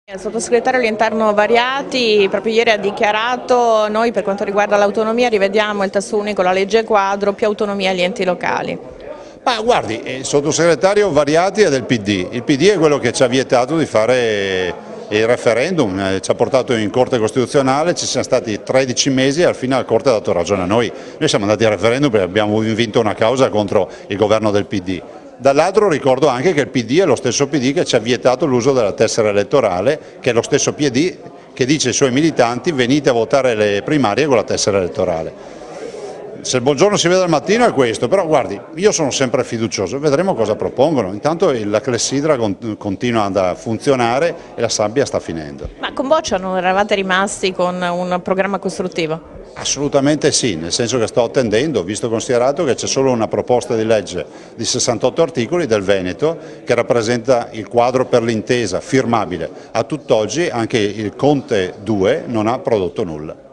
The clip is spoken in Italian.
Il sottosegretario all'interno Variati proprio ieri ha dichiarato: noi per quanto riguarda l'autonomia rivediamo il testo unico, la legge quadro, più autonomia agli enti locali. Ma guardi, il sottosegretario Variati è del PD, il PD è quello che ci ha vietato di fare il referendum, ci ha portato in Corte Costituzionale, ci siamo stati 13 mesi e alla fine la Corte ha dato ragione a noi. Noi siamo andati al referendum perché abbiamo vinto una causa contro il governo del PD. Dall'altro ricordo anche che il PD è lo stesso PD che ci ha vietato l'uso della tessera elettorale, che è lo stesso PD che dice ai suoi militanti: venite a votare le primarie con la tessera elettorale. Se il buongiorno si vede al mattino è questo, però guardi, io sono sempre fiducioso, vedremo cosa propongono. Intanto la clessidra continua a funzionare e la sabbia sta finendo. Ma con Boccia non eravate rimasti con un programma costruttivo? Assolutamente sì, nel senso che sto attendendo, visto e considerato che c'è solo una proposta di legge di 68 articoli del Veneto che rappresenta il quadro per l'intesa firmabile. A tutt'oggi anche il Conte 2 non ha prodotto nulla.